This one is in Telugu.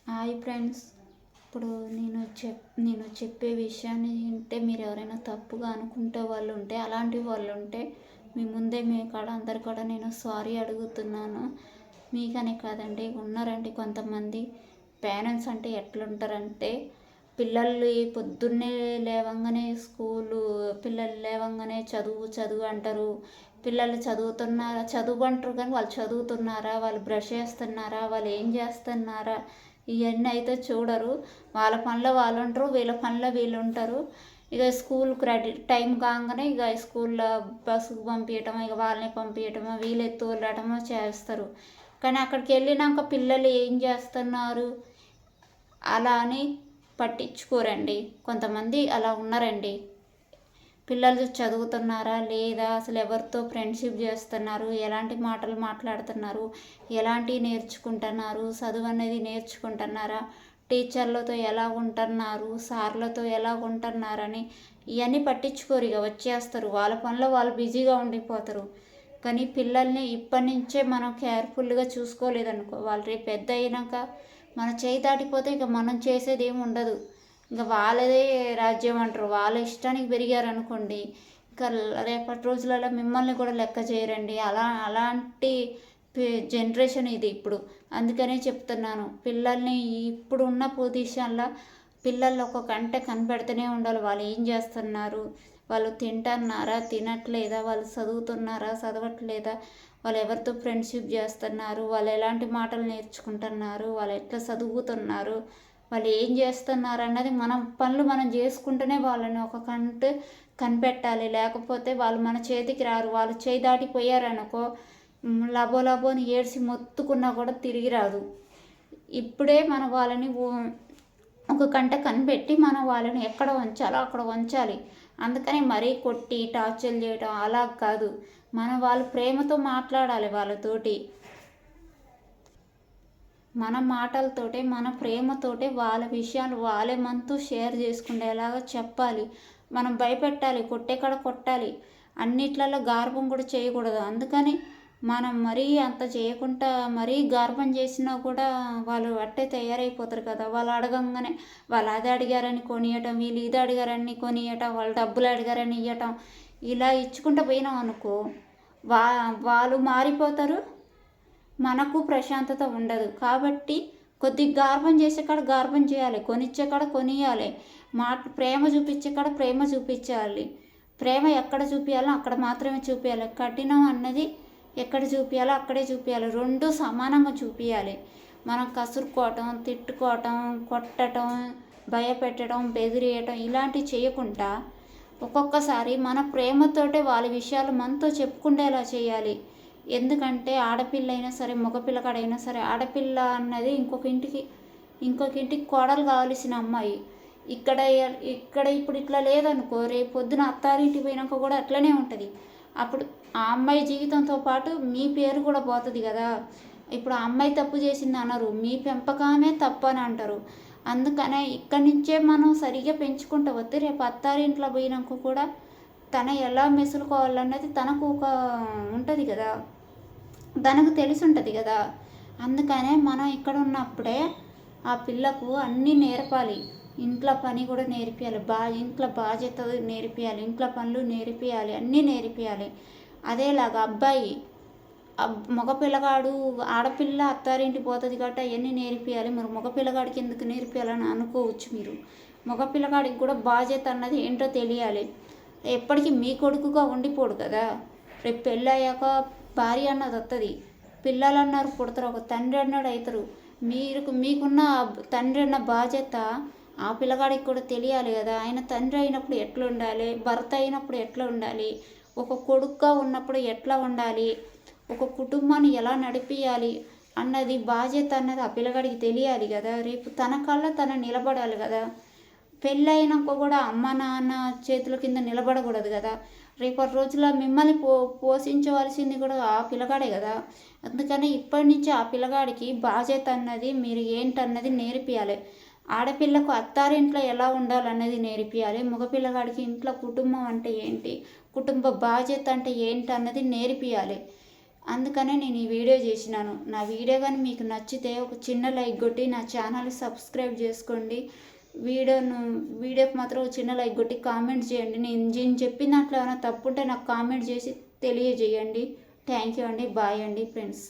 Hi friends. ఇప్పుడు నేను చెప్పే విషయాన్ని వింటే మీరు ఎవరైనా తప్పుగా అనుకుంటే వాళ్ళు ఉంటే అలాంటి వాళ్ళు ఉంటే మీ కాడ అందరి కాడ నేను సారీ అడుగుతున్నాను. మీకనే కాదండి, ఉన్నారండి కొంతమంది పేరెంట్స్. అంటే ఎట్లుంటారంటే పిల్లలు పొద్దున్నే లేవంగానే పిల్లలు లేవంగానే చదువు చదువు అంటారు. పిల్లలు చదువు అంటారు కానీ వాళ్ళు చదువుతున్నారా, వాళ్ళు బ్రష్ చేస్తున్నారా, వాళ్ళు ఏం చేస్తున్నారా, ఇవన్నీ అయితే చూడరు. వాళ్ళ పనిలో వాళ్ళు ఉంటారు, వీళ్ళ పనిలో వీళ్ళు ఉంటారు. ఇక స్కూల్కి రెడీ టైం కాగానే ఇక స్కూల్లో బస్సుకు పంపించటమో, ఇక వాళ్ళని పంపించటమో, వీళ్ళు తోలటమో చేస్తారు. కానీ అక్కడికి వెళ్ళినాక పిల్లలు ఏం చేస్తున్నారు అలా అని పట్టించుకోరండి. కొంతమంది అలా ఉన్నారండి. పిల్లలు చదువుతున్నారా లేదా, అసలు ఎవరితో ఫ్రెండ్షిప్ చేస్తున్నారు, ఎలాంటి మాటలు మాట్లాడుతున్నారు, ఎలాంటివి నేర్చుకుంటున్నారు, చదువు అనేది నేర్చుకుంటున్నారా, టీచర్లతో ఎలా ఉంటున్నారు, సార్లతో ఎలా ఉంటున్నారని ఇవన్నీ పట్టించుకోరు. ఇక వచ్చేస్తారు, వాళ్ళ పనిలో వాళ్ళు బిజీగా ఉండిపోతారు. కానీ పిల్లల్ని ఇప్పటి నుంచే మనం కేర్ఫుల్గా చూసుకోలేదనుకో, వాళ్ళు రేపు పెద్ద అయినాక మన చేయి దాటిపోతే ఇక మనం చేసేది ఏమి ఉండదు. ఇంకా వాళ్ళదే రాజ్యం అంటారు. వాళ్ళ ఇష్టానికి పెరిగారనుకోండి, ఇంకా రేపటి రోజులలో మిమ్మల్ని కూడా లెక్క చేయరండి. అలాంటి జనరేషన్ ఇది ఇప్పుడు. అందుకనే చెప్తున్నాను, పిల్లల్ని ఇప్పుడున్న పొజిషన్లో పిల్లలు ఒక గంట కనిపెడుతూనే ఉండాలి. వాళ్ళు ఏం చేస్తున్నారు, వాళ్ళు తింటున్నారా, తినట్లేదా, వాళ్ళు చదువుతున్నారా, చదవట్లేదా, వాళ్ళు ఎవరితో ఫ్రెండ్షిప్ చేస్తున్నారు, వాళ్ళు ఎలాంటి మాటలు నేర్చుకుంటున్నారు, వాళ్ళు ఎట్లా చదువుతున్నారు, వాళ్ళు ఏం చేస్తున్నారు అన్నది మనం పనులు మనం చేసుకుంటూనే వాళ్ళని ఒక కనిపెట్టాలి. లేకపోతే వాళ్ళు మన చేతికి రారు. వాళ్ళు చేయి దాటిపోయారనుకో, లబో లబోని ఏడ్చి మొత్తుకున్నా కూడా తిరిగి రాదు. ఇప్పుడే మన వాళ్ళని ఒక గంట కనిపెట్టి మనం వాళ్ళని ఎక్కడ ఉంచాలో అక్కడ ఉంచాలి. అందుకని మరీ కొట్టి టార్చర్ చేయడం అలా కాదు. మనం వాళ్ళు ప్రేమతో మాట్లాడాలి వాళ్ళతోటి. మన మాటలతోటే, మన ప్రేమతోటే వాళ్ళ విషయాలు వాళ్ళే మనతో షేర్ చేసుకునేలాగా చెప్పాలి. మనం భయపెట్టాలి, కొట్టే కాడ కొట్టాలి. అన్నిట్లలో గార్భం కూడా చేయకూడదు. అందుకని మనం మరీ అంత చేయకుండా మరీ గార్భం చేసినా కూడా వాళ్ళు అట్టే తయారైపోతారు కదా. వాళ్ళు అడగంగానే వాళ్ళు అది అడిగారని కొనియటం, వీళ్ళు ఇది అడిగారని కొనియటం, వాళ్ళు డబ్బులు అడిగారని ఇవ్వటం, ఇలా ఇచ్చుకుంటూ పోయినాం అనుకో వాళ్ళు మారిపోతారు, మనకు ప్రశాంతత ఉండదు. కాబట్టి కొద్దిగా గార్భం చేసే కాడ గార్భం చేయాలి, కొనిచ్చే కాడ కొనియాలి, ప్రేమ చూపించే కాడ ప్రేమ చూపించాలి. ప్రేమ ఎక్కడ చూపించాలో అక్కడ మాత్రమే చూపించాలి. కఠినం అన్నది ఎక్కడ చూపించాలో అక్కడే చూపించాలి. రెండు సమానంగా చూపించాలి. మనం కసురుకోవటం, తిట్టుకోవటం, కొట్టడం, భయపెట్టడం, బెదిరియటం ఇలాంటివి చేయకుండా ఒక్కొక్కసారి మన ప్రేమతోటే వాళ్ళ విషయాలు మనతో చెప్పుకుండేలా చేయాలి. ఎందుకంటే ఆడపిల్ల అయినా సరే, మగపిల్లకాడైనా సరే, ఆడపిల్ల అన్నది ఇంకొక ఇంటికి కోడలు కావలసిన అమ్మాయి. ఇక్కడ ఇప్పుడు ఇట్లా లేదనుకో, రేపు పొద్దున అత్తారింటికి పోయినాక కూడా అట్లనే ఉంటుంది. అప్పుడు ఆ అమ్మాయి జీవితంతో పాటు మీ పేరు కూడా పోతుంది కదా. ఇప్పుడు ఆ అమ్మాయి తప్పు చేసింది అనరు, మీ పెంపకమే తప్పు అని అంటారు. అందుకనే ఇక్కడి నుంచే మనం సరిగ్గా పెంచుకుంటూ వస్తే రేపు అత్తారింట్లో పోయినాక కూడా తన ఎలా మెసులుకోవాలన్నది తనకు ఒక ఉంటుంది కదా, తనకు తెలిసి ఉంటుంది కదా. అందుకనే మనం ఇక్కడ ఉన్నప్పుడే ఆ పిల్లకు అన్నీ నేర్పాలి. ఇంట్లో పని కూడా నేర్పియాలి, ఇంట్లో బాధ్యత నేర్పియాలి, ఇంట్లో పనులు నేర్పియాలి, అన్నీ నేర్పియాలి. అదేలాగా అబ్బాయి మగపిల్లగాడు, ఆడపిల్ల అత్తారింటికి పోతుంది కాబట్టి అవన్నీ నేర్పియాలి. మరి మగపిల్లగాడికి ఎందుకు నేర్పియాలని అనుకోవచ్చు మీరు. మగపిల్లగాడికి కూడా బాధ్యత అన్నది ఏంటో తెలియాలి. ఎప్పటికీ మీ కొడుకుగా ఉండిపోడు కదా. రేపు పెళ్ళయ్యాక భార్య అన్నది వస్తుంది, పిల్లలు అన్నారు పుడతారు, ఒక తండ్రి అన్నాడు అవుతారు. మీకున్న తండ్రి అన్న బాధ్యత ఆ పిల్లగాడికి కూడా తెలియాలి కదా. ఆయన తండ్రి అయినప్పుడు ఎట్లా ఉండాలి, భర్త అయినప్పుడు ఎట్లా ఉండాలి, ఒక కొడుకుగా ఉన్నప్పుడు ఎట్లా ఉండాలి, ఒక కుటుంబాన్ని ఎలా నడిపియాలి అన్నది బాధ్యత అన్నది ఆ పిల్లగాడికి తెలియాలి కదా. రేపు తన కళ్ళ తను నిలబడాలి కదా. పెళ్ళైనాక కూడా అమ్మ నాన్న చేతుల కింద నిలబడకూడదు కదా. రేపటి రోజుల్లో మిమ్మల్ని పోషించవలసింది కూడా ఆ పిల్లగాడే కదా. అందుకని ఇప్పటి నుంచి ఆ పిల్లగాడికి బాధ్యత అన్నది మీరు ఏంటన్నది నేర్పియాలి. ఆడపిల్లకు అత్తారింట్లో ఎలా ఉండాలన్నది నేర్పియాలి. మగపిల్లగాడికి ఇంట్లో కుటుంబం అంటే ఏంటి, కుటుంబ బాధ్యత అంటే ఏంటి అన్నది నేర్పియాలి. అందుకనే నేను ఈ వీడియో చేసినాను. నా వీడియో కానీ మీకు నచ్చితే ఒక చిన్న లైక్ కొట్టి నా ఛానల్ సబ్స్క్రైబ్ చేసుకోండి. వీడియోకి మాత్రం ఒక చిన్న లైక్ కొట్టి కామెంట్ చేయండి. నేను చెప్పిన దాంట్లో ఏమైనా తప్పు ఉంటే నాకు కామెంట్ చేసి తెలియజేయండి. థ్యాంక్ యూ అండి. బాయ్ అండి ఫ్రెండ్స్.